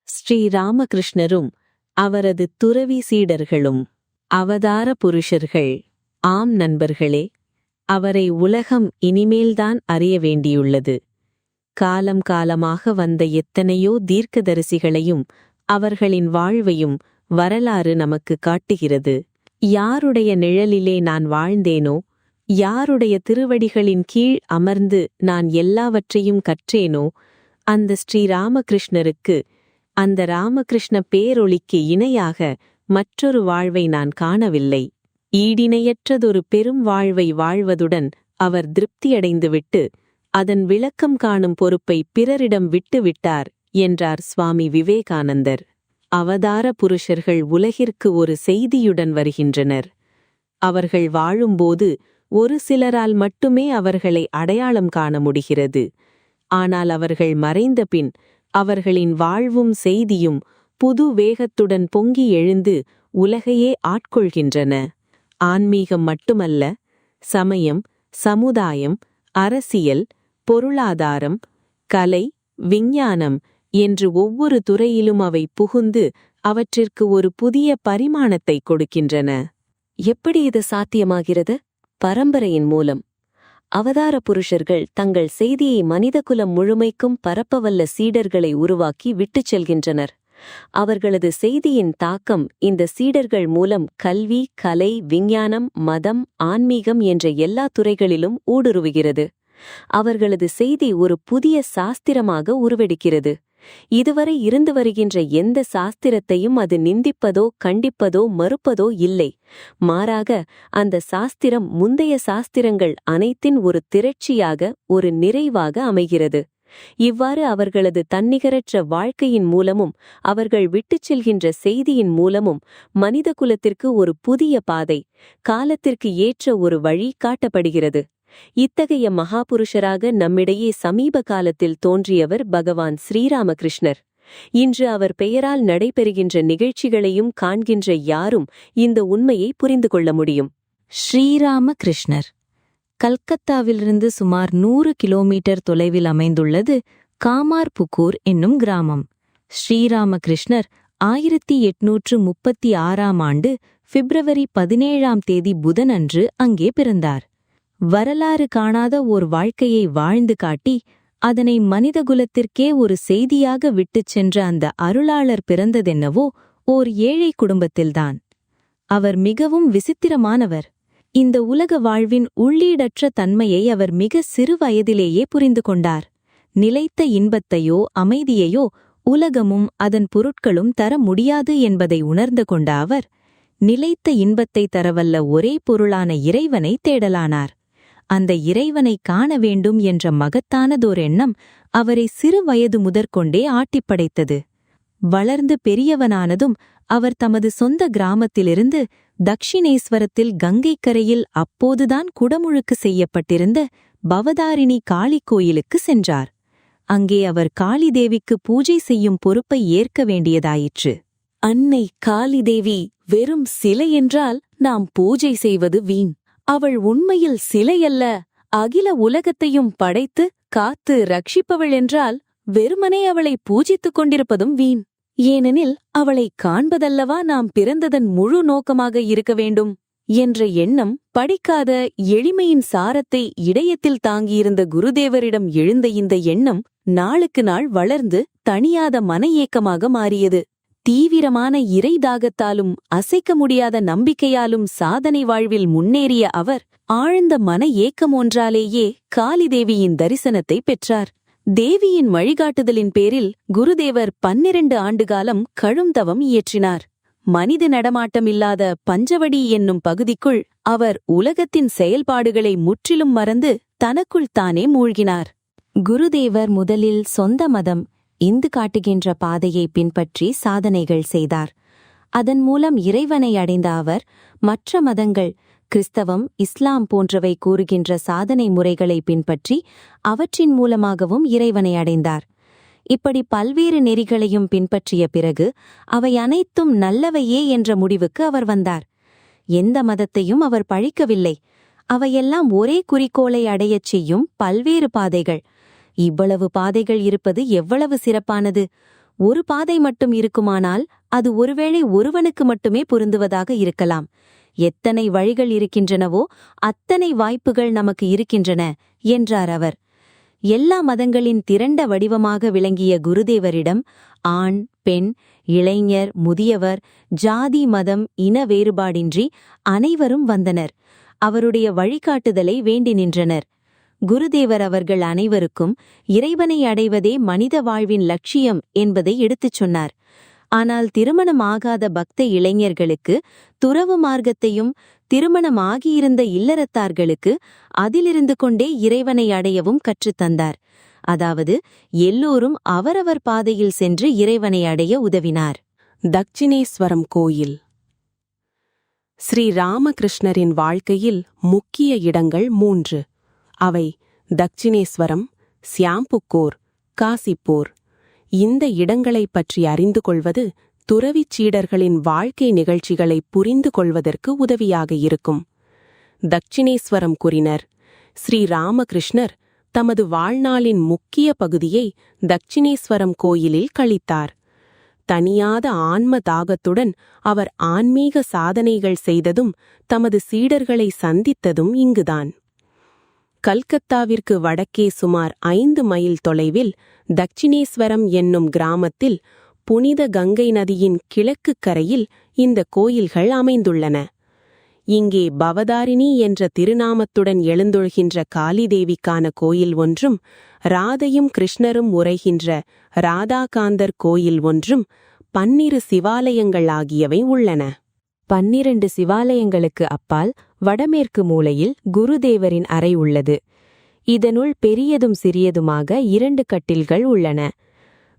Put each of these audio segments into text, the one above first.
ஸ்ரீ ராமகிருஷ்ணரும் அவரது துறவி சீடர்களும் அவதார புருஷர்கள். ஆம் நண்பர்களே, அவரை உலகம் இனிமேல்தான் அறிய வேண்டியுள்ளது. காலம் காலமாக வந்த எத்தனையோ தீர்க்கதரிசிகளையும் அவர்களின் வாழ்வையும் வரலாறு நமக்கு காட்டுகிறது. யாருடைய நிழலிலே நான் வாழ்ந்தேனோ, யாருடைய திருவடிகளின் கீழ் அமர்ந்து நான் எல்லாவற்றையும் கற்றேனோ, அந்த ஸ்ரீ ராமகிருஷ்ணருக்கு, அந்த ராமகிருஷ்ண பேரொளிக்கு இணையாக மற்றொரு வாழ்வை நான் காணவில்லை. ஈடிணையற்றதொரு பெரும் வாழ்வை வாழ்வதுடன் அவர் திருப்தியடைந்துவிட்டு அதன் விளக்கம் காணும் பொறுப்பை பிறரிடம் விட்டுவிட்டார் என்றார் சுவாமி விவேகானந்தர். அவதார புருஷர்கள் உலகிற்கு ஒரு செய்தியுடன் வருகின்றனர். அவர்கள் வாழும்போது ஒரு சிலரால் மட்டுமே அவர்களை அடையாளம் காண முடிகிறது. ஆனால் அவர்கள் மறைந்த பின் அவர்களின் வாழ்வும் செய்தியும் புது வேகத்துடன் பொங்கி எழுந்து உலகையே ஆட்கொள்கின்றன. ஆன்மீகம் மட்டுமல்ல, சமயம், சமுதாயம், அரசியல், பொருளாதாரம், கலை, விஞ்ஞானம் என்று ஒவ்வொரு துறையிலும் அவை புகுந்து அவற்றிற்கு ஒரு புதிய பரிமாணத்தை கொடுக்கின்றன. எப்படி இது சாத்தியமாகிறது? பரம்பரையின் மூலம். அவதார புருஷர்கள் தங்கள் செய்தியை மனிதகுலம் முழுமைக்கும் பரப்பவல்ல சீடர்களை உருவாக்கி விட்டுச் செல்கின்றனர். அவர்களது செய்தியின் தாக்கம் இந்த சீடர்கள் மூலம் கல்வி, கலை, விஞ்ஞானம், மதம், ஆன்மீகம் என்ற எல்லா துறைகளிலும் ஊடுருவுகிறது. அவர்களது செய்தி ஒரு புதிய சாஸ்திரமாக உருவெடுக்கிறது. இதுவரை இருந்து வருகின்ற எந்த சாஸ்திரத்தையும் அது நிந்திப்பதோ கண்டிப்பதோ மறுப்பதோ இல்லை. மாறாக அந்த சாஸ்திரம் முந்தைய சாஸ்திரங்கள் அனைத்தின் ஒரு திரட்சியாக, ஒரு நிறைவாக அமைகிறது. இவ்வாறு அவர்களது தன்னிகரற்ற வாழ்க்கையின் மூலமும் அவர்கள் விட்டுச் செல்கின்ற செய்தியின் மூலமும் மனிதகுலத்திற்கு ஒரு புதிய பாதை, காலத்திற்கு ஏற்ற ஒரு வழி காட்டப்படுகிறது. இத்தகைய மகாபுருஷராக நம்மிடையே சமீப காலத்தில் தோன்றியவர் பகவான் ஸ்ரீராமகிருஷ்ணர். இன்று அவர் பெயரால் நடைபெறுகின்ற நிகழ்ச்சிகளையும் காண்கின்ற யாரும் இந்த உண்மையை புரிந்து கொள்ள முடியும். ஸ்ரீராமகிருஷ்ணர் கல்கத்தாவிலிருந்து சுமார் 100 கிலோமீட்டர் தொலைவில் அமைந்துள்ளது காமார்புக்கூர் என்னும் கிராமம். ஸ்ரீராமகிருஷ்ணர் 1836ஆம் ஆண்டு பிப்ரவரி 17ஆம் தேதி புதனன்று அங்கே பிறந்தார். வரலாறு காணாத ஓர் வாழ்க்கையை வாழ்ந்து காட்டி அதனை மனிதகுலத்திற்கே ஒரு செய்தியாக விட்டுச் சென்ற அந்த அருளாளர் பிறந்ததென்னவோ ஓர் ஏழை குடும்பத்தில்தான். அவர் மிகவும் விசித்திரமானவர். இந்த உலக வாழ்வின் உள்ளீடற்ற தன்மையை அவர் மிக சிறு வயதிலேயே புரிந்து கொண்டார். நிலைத்த இன்பத்தையோ அமைதியையோ உலகமும் அதன் பொருட்களும் தர முடியாது என்பதை உணர்ந்து கொண்ட அவர் நிலைத்த இன்பத்தை தரவல்ல ஒரே பொருளான இறைவனை தேடலானார். அந்த இறைவனை காண வேண்டும் என்ற மகத்தானதோர் எண்ணம் அவரை சிறு வயது முதற்கொண்டே ஆட்டிப்படைத்தது. வளர்ந்து பெரியவனானதும் அவர் தமது சொந்த கிராமத்திலிருந்து தக்ஷிணேஸ்வரத்தில் கங்கைக்கரையில் அப்போதுதான் குடமுழுக்கு செய்யப்பட்டிருந்த பவதாரிணி காளி கோயிலுக்கு சென்றார். அங்கே அவர் காளிதேவிக்கு பூஜை செய்யும் பொறுப்பை ஏற்க வேண்டியதாயிற்று. அன்னை காளிதேவி வெறும் சிலை என்றால் நாம் பூஜை செய்வது வீண். அவள் உண்மையில் சிலையல்ல, அகில உலகத்தையும் படைத்து காத்து ரட்சிப்பவள் என்றால் வெறுமனே அவளை பூஜித்துக் கொண்டிருப்பதும் வீண். ஏனெனில் அவளை காண்பதல்லவா நாம் பிறந்ததன் முழு நோக்கமாக இருக்க வேண்டும் என்ற எண்ணம் படிக்காத எளிமையின் சாரத்தை இதயத்தில் தாங்கியிருந்த குருதேவரிடம் எழுந்த இந்த எண்ணம் நாளுக்கு நாள் வளர்ந்து தணியாத மன ஏக்கமாக மாறியது. தீவிரமான இறை தாகத்தாலும் அசைக்க முடியாத நம்பிக்கையாலும் சாதனை வாழ்வில் முன்னேறிய அவர் ஆழ்ந்த மன ஏக்கம் ஒன்றாலேயே காளிதேவியின் தரிசனத்தை பெற்றார். தேவியின் வழிகாட்டுதலின் பேரில் குருதேவர் 12 ஆண்டுகாலம் கழுந்தவம் இயற்றினார். மனித நடமாட்டமில்லாத பஞ்சவடி என்னும் பகுதிக்குள் அவர் உலகத்தின் செயல்பாடுகளை முற்றிலும் மறந்து தனக்குள் தானே மூழ்கினார். குருதேவர் முதலில் சொந்த மதம் இந்து காட்டுகின்ற பாதையை பின்பற்றி சாதனைகள் செய்தார். அதன் மூலம் இறைவனை அடைந்த அவர் மற்ற மதங்கள் கிறிஸ்தவம், இஸ்லாம் போன்றவை கூறுகின்ற சாதனை முறைகளை பின்பற்றி அவற்றின் மூலமாகவும் இறைவனை அடைந்தார். இப்படி பல்வேறு நெறிகளையும் பின்பற்றிய பிறகு அவை அனைத்தும் நல்லவையே என்ற முடிவுக்கு அவர் வந்தார். எந்த மதத்தையும் அவர் பழிக்கவில்லை. அவையெல்லாம் ஒரே குறிக்கோளை அடையச் செய்யும் பல்வேறு பாதைகள். இவ்வளவு பாதைகள் இருப்பது எவ்வளவு சிறப்பானது! ஒரு பாதை மட்டும் இருக்குமானால் அது ஒருவேளை ஒருவனுக்கு மட்டுமே பொருந்துவதாக இருக்கலாம். எத்தனை வழிகள் இருக்கின்றனவோ அத்தனை வாய்ப்புகள் நமக்கு இருக்கின்றன என்றார் அவர். எல்லா மதங்களின் திரண்ட வடிவமாக விளங்கிய குருதேவரிடம் ஆண், பெண், இளைஞர், முதியவர், ஜாதி, மதம், இன வேறுபாடின்றி அனைவரும் வந்தனர். அவருடைய வழிகாட்டுதலை வேண்டி நின்றனர். குருதேவர் அவர்கள் அனைவருக்கும் இறைவனை அடைவதே மனித வாழ்வின் லட்சியம் என்பதை எடுத்துச் சொன்னார். ஆனால் திருமணமாகாத பக்த இளைஞர்களுக்கு துறவு மார்க்கத்தையும், திருமணமாகியிருந்த இல்லறத்தார்களுக்கு அதிலிருந்து கொண்டே இறைவனை அடையவும் கற்றுத்தந்தார். அதாவது எல்லோரும் அவரவர் பாதையில் சென்று இறைவனை அடைய உதவினார். தட்சிணேஸ்வரம் கோயில். ஸ்ரீ ராமகிருஷ்ணரின் வாழ்க்கையில் முக்கிய இடங்கள் 3. அவை தட்சிணேஸ்வரம், சியாம்புக்கோர், காசிப்பூர். இந்த இடங்களைப் பற்றி அறிந்து கொள்வது துறவிச் சீடர்களின் வாழ்க்கை நிகழ்ச்சிகளை புரிந்து கொள்வதற்கு உதவியாக இருக்கும். தட்சிணேஸ்வரம் கூறினர். ஸ்ரீ ராமகிருஷ்ணர் தமது வாழ்நாளின் முக்கிய பகுதியை தட்சிணேஸ்வரம் கோயிலில் கழித்தார். தனியாத ஆன்ம தாகத்துடன் அவர் ஆன்மீக சாதனைகள் செய்ததும் தமது சீடர்களை சந்தித்ததும் இங்குதான். கல்கத்தாவிற்கு வடக்கே சுமார் 5 மைல் தொலைவில் தட்சிணேஸ்வரம் என்னும் கிராமத்தில் புனித கங்கை நதியின் கிழக்கு கரையில் இந்த கோயில்கள் அமைந்துள்ளன. இங்கே பவதாரிணி என்ற திருநாமத்துடன் எழுந்தொழுகின்ற காளிதேவிக்கான கோயில் ஒன்றும், ராதையும் கிருஷ்ணரும் உரைகின்ற ராதாகாந்தர் கோயில் ஒன்றும், 12 சிவாலயங்கள் ஆகியவை உள்ளன. 12 சிவாலயங்களுக்கு அப்பால் வடமேற்கு மூலையில் குருதேவரின் அறை உள்ளது. இதனுள் பெரியதும் சிறியதுமாக 2 கட்டில்கள் உள்ளன.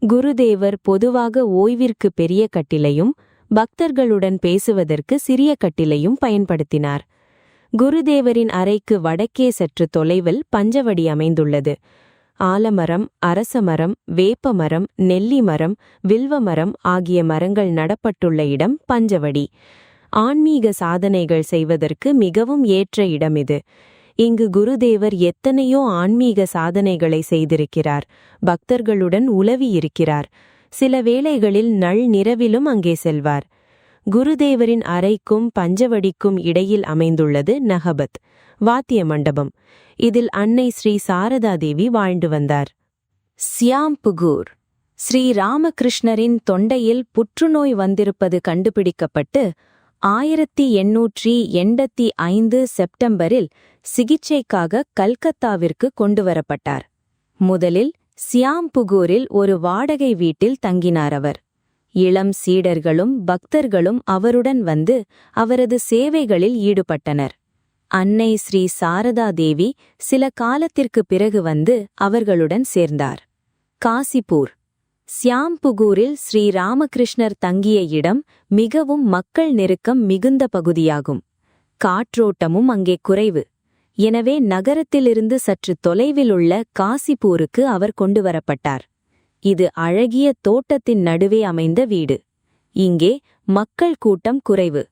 குருதேவர் பொதுவாக ஓய்விற்கு பெரிய கட்டிலையும் பக்தர்களுடன் பேசுவதற்கு சிறிய கட்டிலையும் பயன்படுத்தினார். குருதேவரின் அறைக்கு வடக்கே சற்று தொலைவில் பஞ்சவடி அமைந்துள்ளது. ஆலமரம், அரசமரம், வேப்பமரம், நெல்லிமரம், வில்வமரம் ஆகிய மரங்கள் நடப்பட்டுள்ள இடம் பஞ்சவடி. ஆன்மீக சாதனைகள் செய்வதற்கு மிகவும் ஏற்ற இடம் இது. இங்கு குருதேவர் எத்தனையோ ஆன்மீக சாதனைகளை செய்திருக்கிறார். பக்தர்களுடன் உலவியிருக்கிறார். சில வேளைகளில் நிரவிலும் அங்கே செல்வார். குருதேவரின் அறைக்கும் பஞ்சவடிக்கும் இடையில் அமைந்துள்ளது நகபத், வாத்திய மண்டபம். இதில் அன்னை ஸ்ரீ சாரதாதேவி வாழ்ந்து வந்தார். சியாம்புகூர். ஸ்ரீ ராமகிருஷ்ணரின் தொண்டையில் புற்றுநோய் வந்திருப்பது கண்டுபிடிக்கப்பட்டு 1885 செப்டம்பரில் சிகிச்சைக்காக கல்கத்தாவிற்கு கொண்டுவரப்பட்டார். முதலில் சியாம்புகூரில் ஒரு வாடகை வீட்டில் தங்கினார் அவர். இளம் சீடர்களும் பக்தர்களும் அவருடன் வந்து அவரது சேவைகளில் ஈடுபட்டனர். அன்னை ஸ்ரீ சாரதாதேவி சில காலத்திற்கு பிறகு வந்து அவர்களுடன் சேர்ந்தார். காசிப்பூர். சியாம்புகூரில் ஸ்ரீ ராமகிருஷ்ணர் தங்கிய இடம் மிகவும் மக்கள் நெருக்கம் மிகுந்த பகுதியாகும். காற்றோட்டமும் அங்கே குறைவு. எனவே நகரத்திலிருந்து சற்று தொலைவில் உள்ள காசிப்பூருக்கு அவர் கொண்டுவரப்பட்டார். இது அழகிய தோட்டத்தின் நடுவே அமைந்த வீடு. இங்கே மக்கள் கூட்டம் குறைவு.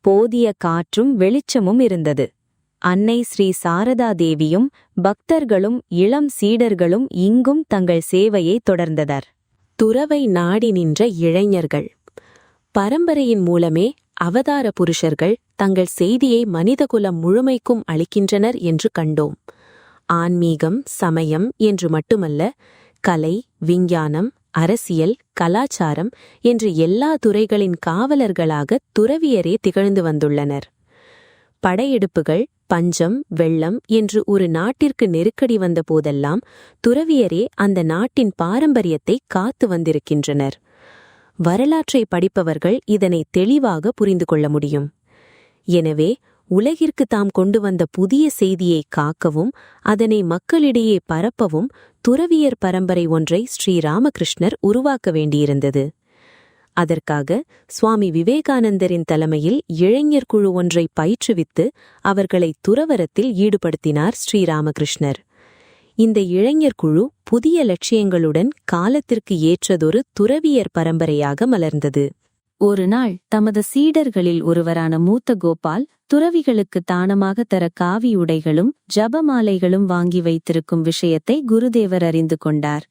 போதிய காற்றும் வெளிச்சமும் இருந்தது. அன்னை ஸ்ரீ சாரதாதேவியும் பக்தர்களும் இளம் சீடர்களும் இங்கும் தங்கள் சேவையை தொடர்ந்தனர். துறவை நாடி நின்ற இளைஞர்கள். பரம்பரையின் மூலமே அவதார புருஷர்கள் தங்கள் செய்தியை மனிதகுலம் முழுமைக்கும் அளிக்கின்றனர் என்று கண்டோம். ஆன்மீகம், சமயம் என்று மட்டுமல்ல, கலை, விஞ்ஞானம், அரசியல், கலாச்சாரம் என்று எல்லா துறைகளின் காவலர்களாக துறவியரே திகழ்ந்து வந்துள்ளனர். படையெடுப்புகள், பஞ்சம், வெள்ளம் என்று ஒரு நாட்டிற்கு நெருக்கடி வந்த போதெல்லாம் துறவியரே அந்த நாட்டின் பாரம்பரியத்தை காத்து வந்திருக்கின்றனர். வரலாற்றை படிப்பவர்கள் இதனை தெளிவாக புரிந்து கொள்ள முடியும். எனவே உலகிற்கு தாம் கொண்டு வந்த புதிய செய்தியை காக்கவும் அதனை மக்களிடையே பரப்பவும் துறவியர் பரம்பரை ஒன்றை ஸ்ரீ ராமகிருஷ்ணர் உருவாக்க வேண்டியிருந்தது. அதற்காக சுவாமி விவேகானந்தரின் தலைமையில் இளைஞர் குழு ஒன்றை பயிற்றுவித்து அவர்களை துறவரத்தில் ஈடுபடுத்தினார் ஸ்ரீராமகிருஷ்ணர். இந்த இளைஞர் குழு புதிய லட்சியங்களுடன் காலத்திற்கு ஏற்றதொரு துறவியர் பரம்பரையாக மலர்ந்தது. ஒரு நாள் தமது சீடர்களில் ஒருவரான மூத்த கோபால் துறவிகளுக்கு தானமாக தர காவி உடைகளும் ஜபமாலைகளும் வாங்கி வைத்திருக்கும் விஷயத்தை குருதேவர் அறிந்து கொண்டார்.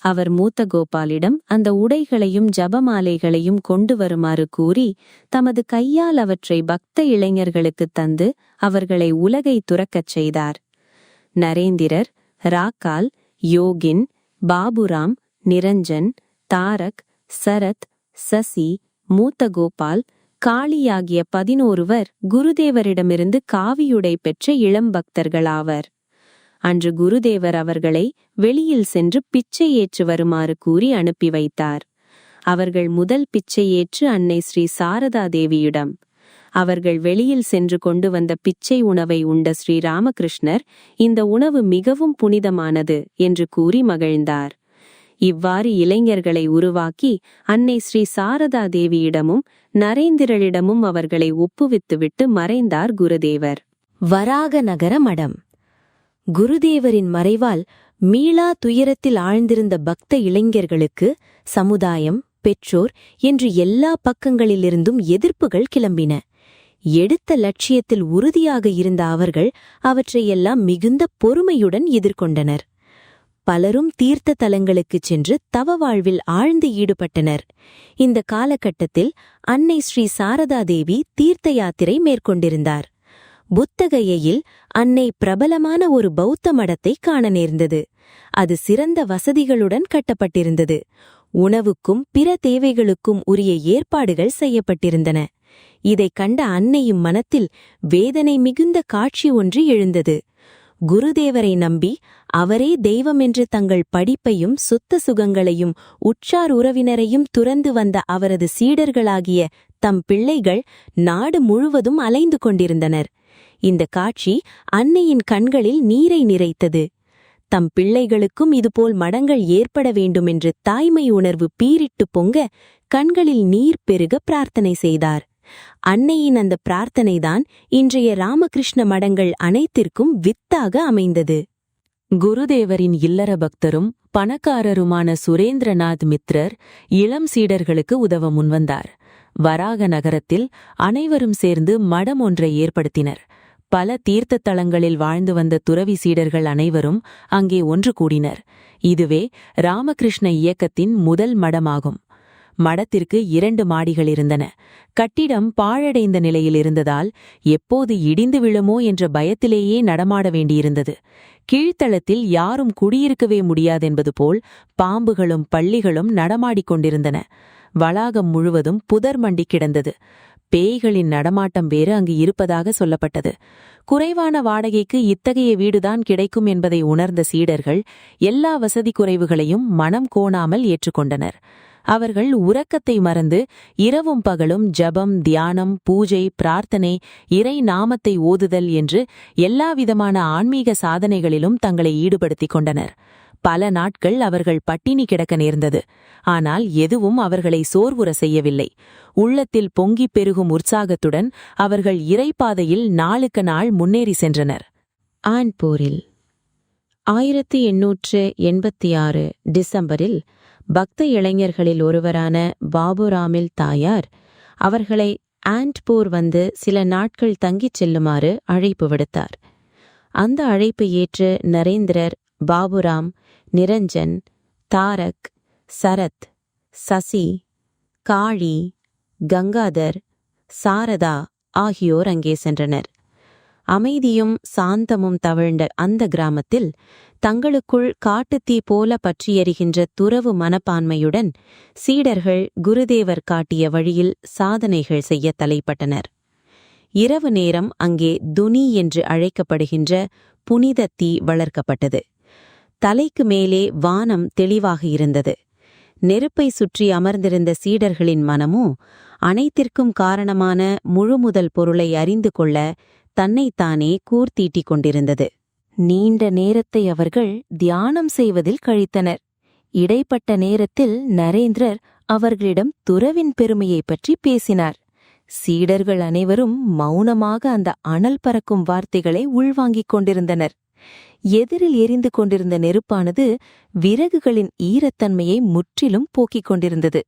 அவர் மூத்த கோபாலிடம் அந்த உடைகளையும் ஜபமாலைகளையும் கொண்டு வருமாறு கூறி தமது கையால் அவற்றை பக்த இளைஞர்களுக்குத் தந்து அவர்களை உலகை துறக்கச் செய்தார். நரேந்திரர், ராக்கால், யோகின், பாபுராம், நிரஞ்சன், தாரக், சரத், சசி, மூத்த கோபால், காளி ஆகிய 11 குருதேவரிடமிருந்து காவியுடை பெற்ற இளம் பக்தர்களாவர். அன்று குருதேவர் அவர்களை வெளியில் சென்று பிச்சை ஏற்று வருமாறு கூறி அனுப்பி வைத்தார். அவர்கள் முதல் பிச்சை ஏற்று அன்னை ஸ்ரீ சாரதா தேவியிடம். அவர்கள் வெளியில் சென்று கொண்டு வந்த பிச்சை உணவை உண்ட ஸ்ரீ ராமகிருஷ்ணர், இந்த உணவு மிகவும் புனிதமானது என்று கூறி மகிழ்ந்தார். இவ்வாறு இளைஞர்களை உருவாக்கி அன்னை ஸ்ரீ சாரதா தேவியிடமும் நரேந்திரரிடமும் அவர்களை ஒப்புவித்துவிட்டு மறைந்தார் குருதேவர். வராக நகர மடம். குருதேவரின் மறைவால் மீளா துயரத்தில் ஆழ்ந்திருந்த பக்த இளைஞர்களுக்கு சமுதாயம், பெற்றோர் என்று எல்லா பக்கங்களிலிருந்தும் எதிர்ப்புகள் கிளம்பின. எடுத்த லட்சியத்தில் உறுதியாக இருந்த அவர்கள் அவற்றையெல்லாம் மிகுந்த பொறுமையுடன் எதிர்கொண்டனர். பலரும் தீர்த்த தலங்களுக்குச் சென்று தவ வாழ்வில் ஆழ்ந்து ஈடுபட்டனர். இந்த காலகட்டத்தில் அன்னை ஸ்ரீ சாரதா தேவி தீர்த்த யாத்திரை மேற்கொண்டிருந்தார். புத்தகயையில் அன்னை பிரபலமான ஒரு பௌத்த மடத்தை காண நேர்ந்தது. அது சிறந்த வசதிகளுடன் கட்டப்பட்டிருந்தது. உணவுக்கும் பிற தேவைகளுக்கும் உரிய ஏற்பாடுகள் செய்யப்பட்டிருந்தன. இதைக் கண்ட அன்னையும் மனத்தில் வேதனை மிகுந்த காட்சி ஒன்று எழுந்தது. குருதேவரை நம்பி அவரே தெய்வம் என்று தங்கள் படிப்பையும் சொத்த சுகங்களையும் உற்றார் உறவினரையும் துறந்து வந்த அவரது சீடர்களாகிய தம் பிள்ளைகள் நாடு முழுவதும் அலைந்து கொண்டிருந்தனர். இந்த காட்சி அன்னையின் கண்களில் நீரை நிறைத்தது. தம் பிள்ளைகளுக்கும் இதுபோல் மடங்கள் ஏற்பட வேண்டுமென்று தாய்மை உணர்வு பீரிட்டு பொங்க கண்களில் நீர் பெருக பிரார்த்தனை செய்தார். அன்னையின் அந்த பிரார்த்தனைதான் இன்றைய ராமகிருஷ்ண மடங்கள் அனைத்திற்கும் வித்தாக அமைந்தது. குருதேவரின் இல்லற பக்தரும் பணக்காரருமான சுரேந்திரநாத் மித்ரர் இளம் சீடர்களுக்கு உதவ முன்வந்தார். வராக நகரத்தில் அனைவரும் சேர்ந்து மடம் ஒன்றை ஏற்படுத்தினர். பல தீர்த்த தலங்களில் வாழ்ந்து வந்த துறவி சீடர்கள் அனைவரும் அங்கே ஒன்று கூடினர். இதுவே ராமகிருஷ்ண இயக்கத்தின் முதல் மடமாகும். மடத்திற்கு 2 மாடிகள் இருந்தன. கட்டிடம் பாழடைந்த நிலையில் இருந்ததால் எப்போது இடிந்து விழுமோ என்ற பயத்திலேயே நடமாட வேண்டியிருந்தது. கீழ்த்தளத்தில் யாரும் குடியிருக்கவே முடியாதென்பது போல் பாம்புகளும் பள்ளிகளும் நடமாடிக் கொண்டிருந்தன. வளாகம் முழுவதும் புதர் மண்டி கிடந்தது. பேய்களின் நடமாட்டம் வேறு அங்கு இருப்பதாக சொல்லப்பட்டது. குறைவான வாடகைக்கு இத்தகைய வீடுதான் கிடைக்கும் என்பதை உணர்ந்த சீடர்கள் எல்லா வசதி குறைவுகளையும் மனம் கோணாமல் ஏற்றுக்கொண்டனர். அவர்கள் உறக்கத்தை மறந்து இரவும் பகலும் ஜபம், தியானம், பூஜை, பிரார்த்தனை, இறை நாமத்தை ஓதுதல் என்று எல்லாவிதமான ஆன்மீக சாதனைகளிலும் தங்களை ஈடுபடுத்திக் கொண்டனர். பல நாட்கள் அவர்கள் பட்டினி கிடக்க நேர்ந்தது. ஆனால் எதுவும் அவர்களை சோர்வுற செய்யவில்லை. உள்ளத்தில் பொங்கிப் பெருகும் உற்சாகத்துடன் அவர்கள் இறைப்பாதையில் நாளுக்கு நாள் முன்னேறி சென்றனர். ஆன்பூரில் 1886 டிசம்பரில் பக்த இளைஞர்களில் ஒருவரான பாபுராமில் தாயார் அவர்களை ஆண்ட்பூர் வந்து சில நாட்கள் தங்கிச் செல்லுமாறு அழைப்பு விடுத்தார். அந்த அழைப்பு ஏற்று நரேந்திரர், பாபுராம், நிரஞ்சன், தாரக், சரத், சசி, காளி, கங்காதர், சாரதா ஆகியோர் அங்கே சென்றனர். அமைதியும் சாந்தமும் தவழ்ந்த அந்த கிராமத்தில் தங்களுக்குள் காட்டுத்தீ போல பற்றியெரிகின்ற துறவு மனப்பான்மையுடன் சீடர்கள் குருதேவர் காட்டிய வழியில் சாதனைகள் செய்ய தலைப்பட்டனர். இரவு நேரம் அங்கே துனி என்று அழைக்கப்படுகின்ற புனித தீ வளர்க்கப்பட்டது. தலைக்கு மேலே வானம் தெளிவாக இருந்தது. நெருப்பை சுற்றி அமர்ந்திருந்த சீடர்களின் மனமோ அனைத்திற்கும் காரணமான முழுமுதல் பொருளை அறிந்து கொள்ள தன்னைத்தானே கூர்த்தீட்டிக் கொண்டிருந்தது. நீண்ட நேரத்தை அவர்கள் தியானம் செய்வதில் கழித்தனர். இடைப்பட்ட நேரத்தில் நரேந்திரர் அவர்களிடம் துறவின் பெருமையைப் பற்றி பேசினார். சீடர்கள் அனைவரும் மௌனமாக அந்த அனல் பறக்கும் வார்த்தைகளை உள்வாங்கிக் கொண்டிருந்தனர். எதிரில் எரிந்து கொண்டிருந்த நெருப்பானது விறகுகளின் ஈரத்தன்மையை முற்றிலும் போக்கிக் கொண்டிருந்தது.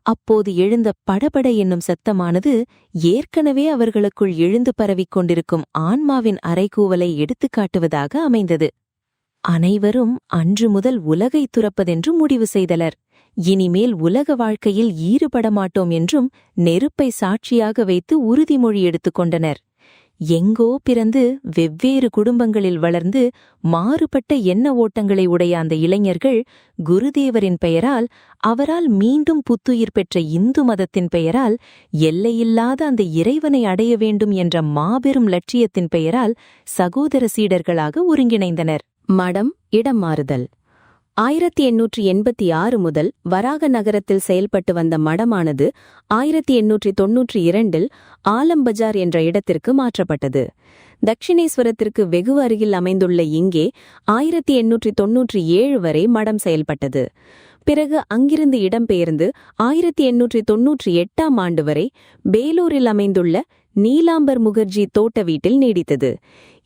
அப்போது எழுந்த படபட என்னும் சத்தமானது ஏற்கனவே அவர்களுக்குள் எழுந்து பரவிக் கொண்டிருக்கும் ஆன்மாவின் அறைகூவலை எடுத்துக்காட்டுவதாக அமைந்தது. அனைவரும் அன்று முதல் உலகை துறப்பதென்று முடிவு செய்தனர். இனிமேல் உலக வாழ்க்கையில் ஈடுபட மாட்டோம் என்றும் நெருப்பை சாட்சியாக வைத்து உறுதிமொழி எடுத்துக்கொண்டனர். எங்கோ பிறந்து வெவ்வேறு குடும்பங்களில் வளர்ந்து மாறுபட்ட எண்ண ஓட்டங்களை உடைய அந்த இளைஞர்கள் குருதேவரின் பெயரால், அவரால் மீண்டும் புத்துயிர் பெற்ற இந்து மதத்தின் பெயரால், எல்லையில்லாத அந்த இறைவனை அடைய வேண்டும் என்ற மாபெரும் லட்சியத்தின் பெயரால் சகோதர சீடர்களாக ஒருங்கிணைந்தனர். மடம் இடம் மாறுதல். 1886 முதல் வராக நகரத்தில் செயல்பட்டு வந்த மடமானது 1892 ஆலம்பஜார் என்ற இடத்திற்கு மாற்றப்பட்டது. தட்சிணேஸ்வரத்திற்கு வெகு அருகில் அமைந்துள்ள இங்கே 1897 வரை மடம் செயல்பட்டது. பிறகு அங்கிருந்து இடம்பெயர்ந்து 1898 ஆண்டு வரை பேலூரில் அமைந்துள்ள நீலாம்பர் முகர்ஜி தோட்ட வீட்டில் நீடித்தது.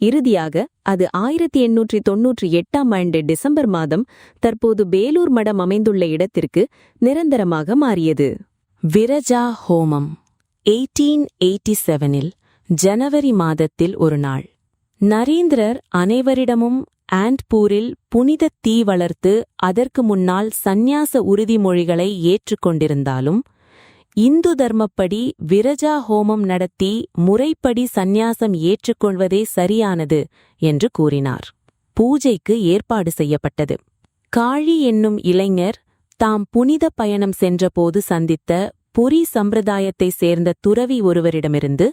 இறுதியாக அது 1898 ஆண்டு டிசம்பர் மாதம் தற்போது பேலூர் மடம் அமைந்துள்ள இடத்திற்கு நிரந்தரமாக மாறியது. விரஜா ஹோமம் 1887 ஜனவரி மாதத்தில் ஒரு நாள். நரேந்திரர் அனைவரிடமும் ஆண்ட்பூரில் புனித தீ வளர்த்து அதற்கு முன்னால் சந்நியாச உறுதிமொழிகளை ஏற்றுக்கொண்டிருந்தாலும் இந்து தர்மப்படி விரஜா ஹோமம் நடத்தி முறைப்படி சந்நியாசம் ஏற்றுக்கொள்வதே சரியானது என்று கூறினார். பூஜைக்கு ஏற்பாடு செய்யப்பட்டது. காழி என்னும் இளைஞர் தாம் புனித பயணம் சென்றபோது சந்தித்த புரி சம்பிரதாயத்தைச் சேர்ந்த துறவி ஒருவரிடமிருந்து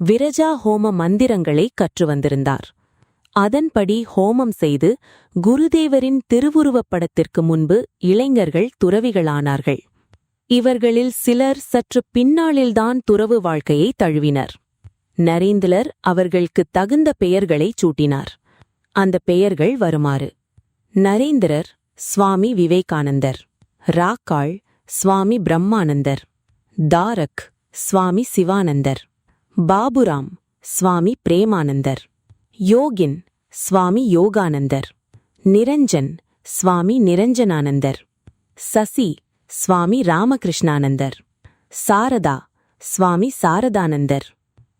விரஜா ஹோம மந்திரங்களை கற்று வந்திருந்தார். அதன்படி ஹோமம் செய்து குருதேவரின் திருவுருவப் படத்திற்கு முன்பு இளைஞர்கள் துறவிகளானார்கள். இவர்களில் சிலர் சற்று பின்னாளில்தான் துறவு வாழ்க்கையை தழுவினர். நரேந்திரர் அவர்களுக்கு தகுந்த பெயர்களைச் சூட்டினார். அந்த பெயர்கள் வருமாறு: நரேந்திரர் சுவாமி விவேகானந்தர், ராக்காள் சுவாமி பிரம்மானந்தர், தாரக் சுவாமி சிவானந்தர், பாபுராம் சுவாமி பிரேமானந்தர், யோகின் சுவாமி யோகானந்தர், நிரஞ்சன் சுவாமி நிரஞ்சனானந்தர், சசி சுவாமி ராமகிருஷ்ணானந்தர், சாரதா சுவாமி சாரதானந்தர்,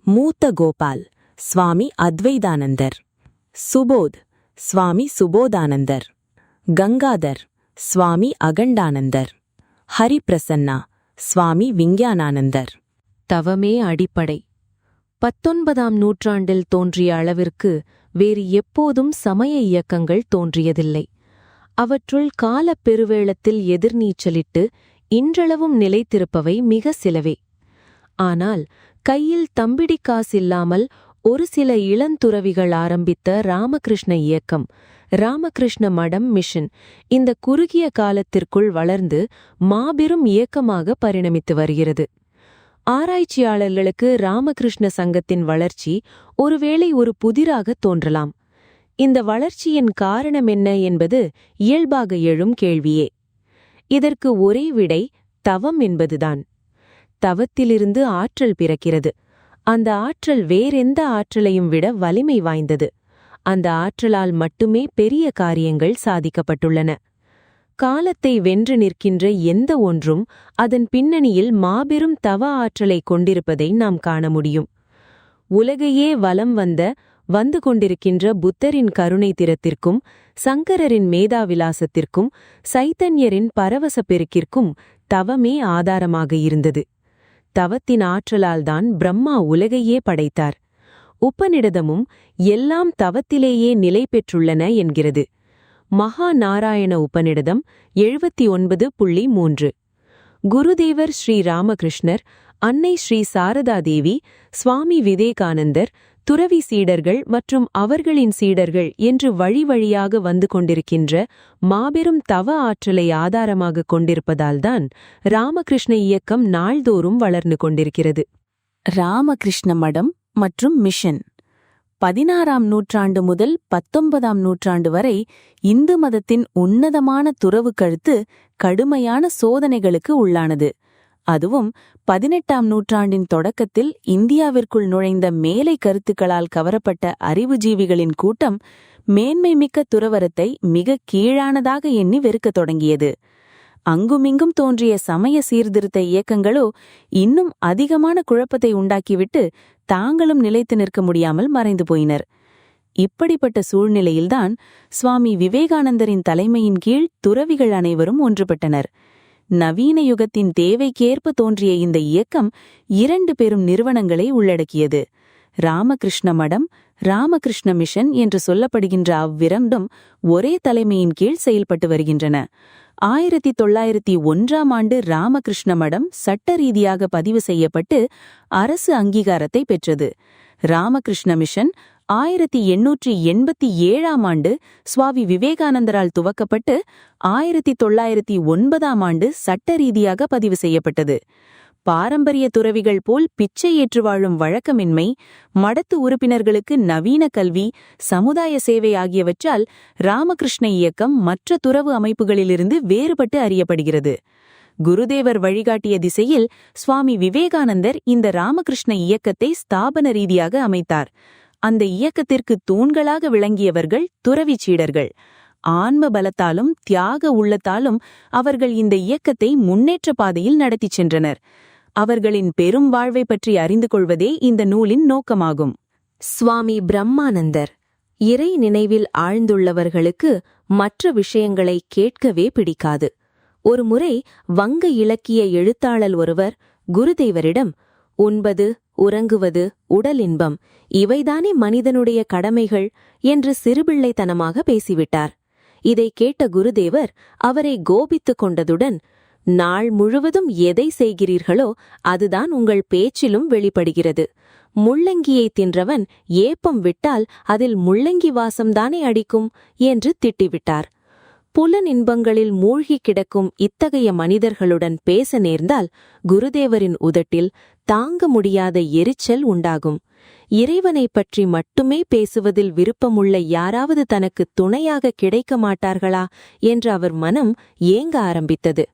மூத்த கோபால் சுவாமி அத்வைதானந்தர், சுபோத் சுவாமி சுபோதானந்தர், கங்காதர் சுவாமி அகண்டானந்தர், ஹரிபிரசன்னா சுவாமி விஞ்ஞானானந்தர். தவமே அடிப்படை. 19ஆம் நூற்றாண்டில் தோன்றிய அளவிற்கு வேறு எப்போதும் சமய இயக்கங்கள் தோன்றியதில்லை. அவற்றுள் காலப் பெருவேளத்தில் எதிர்நீச்சலிட்டு இன்றளவும் நிலைத்திருப்பவை மிக சிலவே. ஆனால் கையில் தம்பிடி காசில்லாமல் ஒரு சில இளந்துறவிகள் ஆரம்பித்த ராமகிருஷ்ண இயக்கம், ராமகிருஷ்ண மடம் மிஷன் இந்த குறுகிய காலத்திற்குள் வளர்ந்து மாபெரும் இயக்கமாக பரிணமித்து வருகிறது. ஆராய்ச்சியாளர்களுக்கு ராமகிருஷ்ண சங்கத்தின் வளர்ச்சி ஒருவேளை ஒரு புதிராக தோன்றலாம். இந்த வளர்ச்சியின் காரணம் என்ன என்பது இயல்பாக எழும் கேள்வியே. இதற்கு ஒரே விடை தவம் என்பதுதான். தவத்திலிருந்து ஆற்றல் பிறக்கிறது. அந்த ஆற்றல் வேறெந்த ஆற்றலையும் விட வலிமை வாய்ந்தது. அந்த ஆற்றலால் மட்டுமே பெரிய காரியங்கள் சாதிக்கப்பட்டுள்ளன. காலத்தை வென்று நிற்கின்ற எந்த ஒன்றும் அதன் பின்னணியில் மாபெரும் தவ ஆற்றலை கொண்டிருப்பதை நாம் காண முடியும். உலகையே வலம் வந்து கொண்டிருக்கின்ற புத்தரின் கருணை திறத்திற்கும், சங்கரரின் மேதாவிலாசத்திற்கும், சைத்தன்யரின் பரவச பெருக்கிற்கும் தவமே ஆதாரமாக இருந்தது. தவத்தின் ஆற்றலால்தான் பிரம்மா உலகையே படைத்தார். உபநிடதமும் எல்லாம் தவத்திலேயே நிலை பெற்றுள்ளன என்கிறது. மகா நாராயண உபநிடதம் 79.3. குருதேவர் ஸ்ரீ ராமகிருஷ்ணர், அன்னை ஸ்ரீ சாரதாதேவி, சுவாமி விவேகானந்தர், துறவி சீடர்கள் மற்றும் அவர்களின் சீடர்கள் என்று வழி வழியாக வந்து கொண்டிருக்கின்ற மாபெரும் தவ ஆற்றலை ஆதாரமாக கொண்டிருப்பதால்தான் ராமகிருஷ்ண இயக்கம் நாள்தோறும் வளர்ந்து கொண்டிருக்கிறது. ராமகிருஷ்ண மடம் மற்றும் மிஷன் 16ஆம் நூற்றாண்டு முதல் 19ஆம் நூற்றாண்டு வரை இந்து மதத்தின் உன்னதமான துறவு கழுத்து கடுமையான சோதனைகளுக்கு உள்ளானது. அதுவும் 18ஆம் நூற்றாண்டின் தொடக்கத்தில் இந்தியாவிற்குள் நுழைந்த மேலை கருத்துக்களால் கவரப்பட்ட அறிவுஜீவிகளின் கூட்டம் மேன்மைமிக்க துறவரத்தை மிக கீழானதாக எண்ணி வெறுக்கத் தொடங்கியது. அங்குமிங்கும் தோன்றிய சமய சீர்திருத்த இயக்கங்களோ இன்னும் அதிகமான குழப்பத்தை உண்டாக்கிவிட்டு தாங்களும் நிலைத்து நிற்க முடியாமல் மறைந்து போயினர். இப்படிப்பட்ட சூழ்நிலையில்தான் சுவாமி விவேகானந்தரின் தலைமையின் கீழ் துறவிகள் அனைவரும் ஒன்றுபட்டனர். நவீன யுகத்தின் தேவைக்கேற்ப தோன்றிய இந்த இயக்கம் 2 பெரும் நிறுவனங்களை உள்ளடக்கியது. ராமகிருஷ்ண மடம், ராமகிருஷ்ண மிஷன் என்று சொல்லப்படுகின்ற அவ்விரண்டும் ஒரே தலைமையின் கீழ் செயல்பட்டு வருகின்றன. 1901ஆம் ஆண்டு ராமகிருஷ்ண மடம் சட்ட ரீதியாக பதிவு செய்யப்பட்டு அரசு அங்கீகாரத்தை பெற்றது. ராமகிருஷ்ண மிஷன் 1887ஆம் ஆண்டு சுவாமி விவேகானந்தரால் துவக்கப்பட்டு 1909ஆம் ஆண்டு சட்ட ரீதியாக பதிவு செய்யப்பட்டது. பாரம்பரிய துறவிகள் போல் பிச்சை ஏற்று வாழும் வழக்கமின்மை, மடத்து உறுப்பினர்களுக்கு நவீன கல்வி, சமுதாய சேவை ஆகியவற்றால் ராமகிருஷ்ண இயக்கம் மற்ற துறவு அமைப்புகளிலிருந்து வேறுபட்டு அறியப்படுகிறது. குருதேவர் வழிகாட்டிய திசையில் சுவாமி விவேகானந்தர் இந்த ராமகிருஷ்ண இயக்கத்தை ஸ்தாபன ரீதியாக அமைத்தார். அந்த இயக்கத்திற்கு தூண்களாக விளங்கியவர்கள் துறவி சீடர்கள். ஆன்ம பலத்தாலும் தியாக உள்ளத்தாலும் அவர்கள் இந்த இயக்கத்தை முன்னேற்ற பாதையில் நடத்திச் சென்றனர். அவர்களின் பெரும் வாழ்வை பற்றி அறிந்து கொள்வதே இந்த நூலின் நோக்கமாகும். சுவாமி பிரம்மானந்தர் இறை நினைவில் ஆழ்ந்துள்ளவர்களுக்கு மற்ற விஷயங்களை கேட்கவே பிடிக்காது. ஒருமுறை வங்க இலக்கிய எழுத்தாளர் ஒருவர் குருதேவரிடம், உண்பது, உறங்குவது, உடல் இன்பம், இவைதானே மனிதனுடைய கடமைகள் என்று சிறுபிள்ளைத்தனமாக பேசிவிட்டார். இதை கேட்ட குருதேவர் அவரை கோபித்துக் கொண்டதுடன், நாள் முழுவதும் எதை செய்கிறீர்களோ அதுதான் உங்கள் பேச்சிலும் வெளிப்படுகிறது. முள்ளங்கியை தின்றவன் ஏப்பம் விட்டால் அதில் முள்ளங்கி வாசம்தானே அடிக்கும் என்று திட்டிவிட்டார். புலனின்பங்களில் மூழ்கி கிடக்கும் இத்தகைய மனிதர்களுடன் பேச நேர்ந்தால் குருதேவரின் உதட்டில் தாங்க முடியாத எரிச்சல் உண்டாகும். இறைவனை பற்றி மட்டுமே பேசுவதில் விருப்பமுள்ள யாராவது தனக்கு துணையாக கிடைக்க மாட்டார்களா என்று அவர் மனம் ஏங்க ஆரம்பித்தது.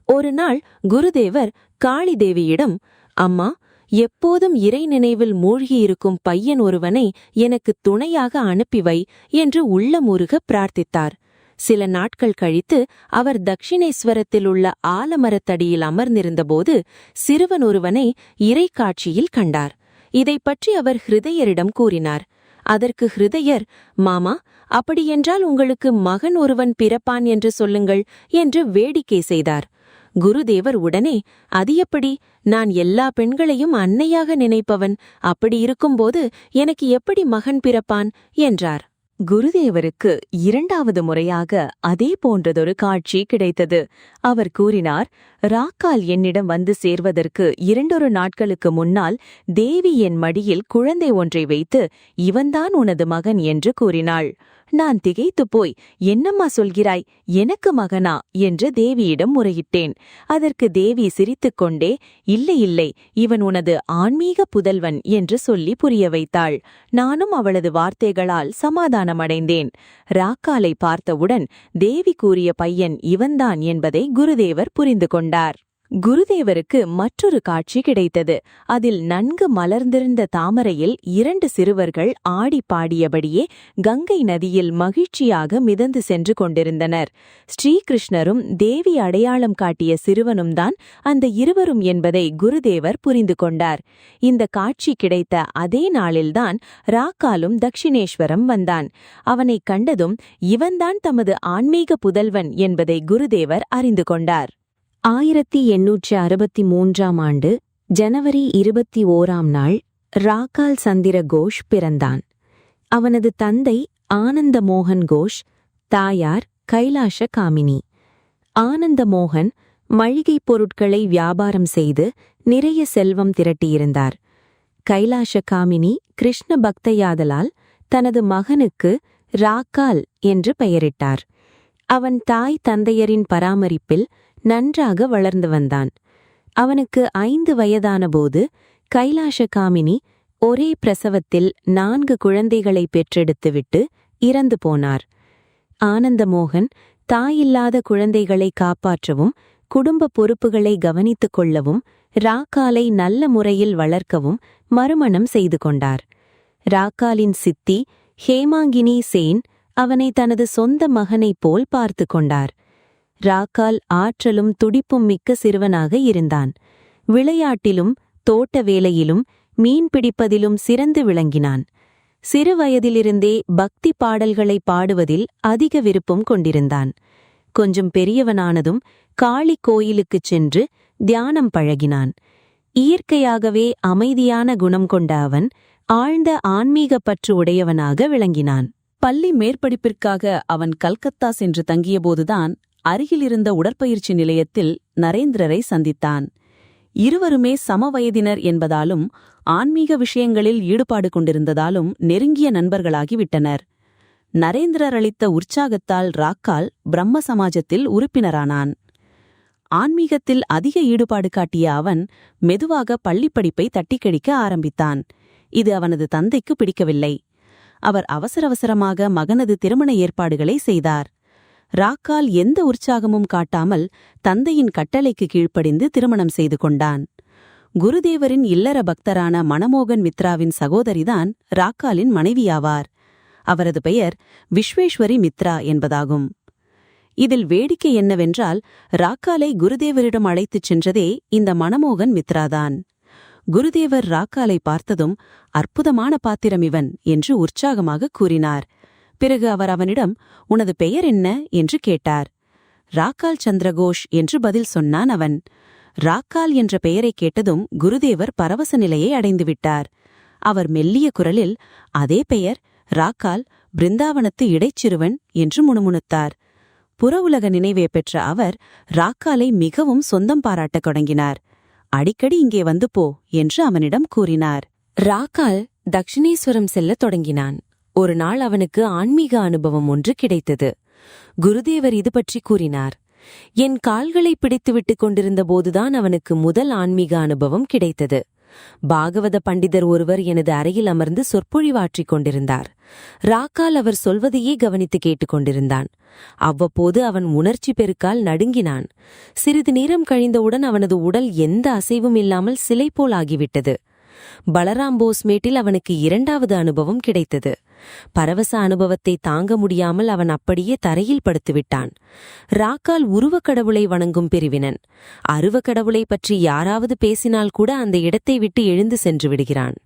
ஒரு நாள் குருதேவர் காளிதேவியிடம், அம்மா, எப்போதும் இறை நினைவில் மூழ்கியிருக்கும் பையன் ஒருவனை எனக்கு துணையாக அனுப்பிவை என்று உள்ளமுருக பிரார்த்தித்தார். சில நாட்கள் கழித்து அவர் தட்சிணேஸ்வரத்தில் உள்ள ஆலமரத்தடியில் அமர்ந்திருந்தபோது சிறுவன் ஒருவனை இறைக்காட்சியில் கண்டார். இதை பற்றி அவர் ஹிருதயரிடம் கூறினார். அதற்கு ஹிருதயர், மாமா, அப்படியென்றால் உங்களுக்கு மகன் ஒருவன் பிறப்பான் என்று சொல்லுங்கள் என்று வேடிக்கை செய்தார். குருதேவர் உடனே, அது எப்படி? நான் எல்லா பெண்களையும் அன்னையாக நினைப்பவன். அப்படி இருக்கும்போது எனக்கு எப்படி மகன் பிறப்பான் என்றார். குருதேவருக்கு 2வது முறையாக அதே போன்றதொரு காட்சி கிடைத்தது. அவர் கூறினார், ராக்கால் என்னிடம் வந்து சேர்வதற்கு 2 நாட்களுக்கு முன்னால் தேவி என் மடியில் குழந்தை ஒன்றை வைத்து, இவன்தான் உனது மகன் என்று கூறினாள். நான் திகைத்துப் போய், என்னம்மா சொல்கிறாய், எனக்கு மகனா என்று தேவியிடம் முறையிட்டேன். அதற்கு தேவி சிரித்துக்கொண்டே, இல்லை இல்லை, இவன் உனது ஆன்மீக புதல்வன் என்று சொல்லி புரிய வைத்தாள். நானும் அவளது வார்த்தைகளால் சமாதானமடைந்தேன். ராக்காலை பார்த்தவுடன் தேவி கூறிய பையன் இவன்தான் என்பதை குருதேவர் புரிந்து கொண்டார். குருதேவருக்கு மற்றொரு காட்சி கிடைத்தது. அதில் நன்கு மலர்ந்திருந்த தாமரையில் 2 சிறுவர்கள் ஆடி பாடியபடியே கங்கை நதியில் மகிழ்ச்சியாக மிதந்து சென்று கொண்டிருந்தனர். ஸ்ரீகிருஷ்ணரும் தேவி அடையாளம் காட்டிய சிறுவனும் தான் அந்த இருவரும் என்பதை குருதேவர் புரிந்து கொண்டார். இந்த காட்சி கிடைத்த அதே நாளில்தான் ராக்காலும் தட்சிணேஸ்வரம் வந்தான். அவனை கண்டதும் இவன்தான் தமது ஆன்மீக புதல்வன் என்பதை குருதேவர் அறிந்து கொண்டார். 1863ஆம் ஆண்டு ஜனவரி 21ஆம் நாள் ராக்கால் சந்திர கோஷ் பிறந்தான். அவனது தந்தை ஆனந்த மோகன் கோஷ், தாயார் கைலாஷ காமினி. ஆனந்த மோகன் மளிகைப் பொருட்களை வியாபாரம் செய்து நிறைய செல்வம் திரட்டியிருந்தார். கைலாஷ காமினி கிருஷ்ண பக்தையாதலால் தனது மகனுக்கு ராக்கால் என்று பெயரிட்டார். அவன் தாய் தந்தையரின் பராமரிப்பில் நன்றாக வளர்ந்து வந்தான். அவனுக்கு 5 வயதான போது கைலாஷ காமினி ஒரே பிரசவத்தில் 4 குழந்தைகளை பெற்றெடுத்துவிட்டு இறந்து போனார். ஆனந்தமோகன் தாயில்லாத குழந்தைகளை காப்பாற்றவும் குடும்ப பொறுப்புகளை கவனித்துக் கொள்ளவும் ராக்காலை நல்ல முறையில் வளர்க்கவும் மறுமணம் செய்து கொண்டார். ராக்காலின் சித்தி ஹேமாங்கினி சேன் அவனை தனது சொந்த மகனைப் போல் பார்த்து கொண்டார். ராக்கால் ஆற்றலும் துடிப்பும் மிக்க சிறுவனாக இருந்தான். விளையாட்டிலும் தோட்ட வேலையிலும் மீன் பிடிப்பதிலும் சிறந்து விளங்கினான். சிறுவயதிலிருந்தே பக்தி பாடல்களை பாடுவதில் அதிக விருப்பம் கொண்டிருந்தான். கொஞ்சம் பெரியவனானதும் காளி கோயிலுக்குச் சென்று தியானம் பழகினான். இயற்கையாகவே அமைதியான குணம் கொண்ட அவன் ஆழ்ந்த ஆன்மீக பற்று உடையவனாக விளங்கினான். பள்ளி மேற்படிப்பிற்காக அவன் கல்கத்தா சென்று தங்கியபோதுதான் அருகிலிருந்த உடற்பயிற்சி நிலையத்தில் நரேந்திரரை சந்தித்தான். இருவருமே சமவயதினர் என்பதாலும் ஆன்மீக விஷயங்களில் ஈடுபாடு கொண்டிருந்ததாலும் நெருங்கிய நண்பர்களாகிவிட்டனர். நரேந்திரர் அளித்த உற்சாகத்தால் ராக்கால் பிரம்ம சமாஜத்தில் உறுப்பினரானான். ஆன்மீகத்தில் அதிக ஈடுபாடு காட்டிய அவன் மெதுவாக பள்ளிப்படிப்பை தட்டிக்கழிக்க ஆரம்பித்தான். இது அவனது தந்தைக்கு பிடிக்கவில்லை. அவர் அவசரமாக மகனது திருமண ஏற்பாடுகளை செய்தார். ராக்கால் எந்த உற்சாகமும் காட்டாமல் தந்தையின் கட்டளைக்கு கீழ்ப்படிந்து திருமணம் செய்து கொண்டான். குருதேவரின் இல்லற பக்தரான மணமோகன் மித்ராவின் சகோதரிதான் ராக்காலின் மனைவியாவார். அவரது பெயர் விஸ்வேஸ்வரி மித்ரா என்பதாகும். இதில் வேடிக்கை என்னவென்றால், ராக்காலை குருதேவரிடம் அழைத்துச் சென்றதே இந்த மணமோகன் மித்ராதான். குருதேவர் ராக்காலை பார்த்ததும், அற்புதமான பாத்திரம் இவன் என்று உற்சாகமாக கூறினார். பிறகு அவர் அவனிடம், உனது பெயர் என்ன என்று கேட்டார். ராக்கால் சந்திரகோஷ் என்று பதில் சொன்னான் அவன். ராக்கால் என்ற பெயரை கேட்டதும் குருதேவர் பரவச நிலையை அடைந்துவிட்டார். அவர் மெல்லிய குரலில், அதே பெயர், ராக்கால், பிருந்தாவனத்து இடைச்சிறுவன் என்று முணுமுணுத்தார். புற உலக நினைவே பெற்ற அவர் ராக்காலை மிகவும் சொந்தம் பாராட்டத் தொடங்கினார். அடிக்கடி இங்கே வந்து போ என்று அவனிடம் கூறினார். ராக்கால் தக்ஷிணேஸ்வரம் செல்லத் தொடங்கினான். ஒரு நாள் அவனுக்கு ஆன்மீக அனுபவம் ஒன்று கிடைத்தது. குருதேவர் இது பற்றி கூறினார். என் கால்களை பிடித்துவிட்டுக் கொண்டிருந்த போதுதான் அவனுக்கு முதல் ஆன்மீக அனுபவம் கிடைத்தது. பாகவத பண்டிதர் ஒருவர் எனது அறையில் அமர்ந்து சொற்பொழிவாற்றிக் கொண்டிருந்தார். ராக்கால் அவர் சொல்வதையே கவனித்து கேட்டுக்கொண்டிருந்தான். அவ்வப்போது அவன் உணர்ச்சி பெருக்கால் நடுங்கினான். சிறிது நேரம் கழிந்தவுடன் அவனது உடல் எந்த அசைவும் இல்லாமல் சிலை போல் ஆகிவிட்டது. பலராம் போஸ் மேட்டில் அவனுக்கு இரண்டாவது அனுபவம் கிடைத்தது. பரவச அனுபவத்தை தாங்க முடியாமல் அவன் அப்படியே தரையில் படுத்துவிட்டான். ராக்கால் உருவக்கடவுளை வணங்கும் பிரிவினன். அருவக்கடவுளை பற்றி யாராவது பேசினால் கூட அந்த இடத்தை விட்டு எழுந்து சென்று விடுகிறான்.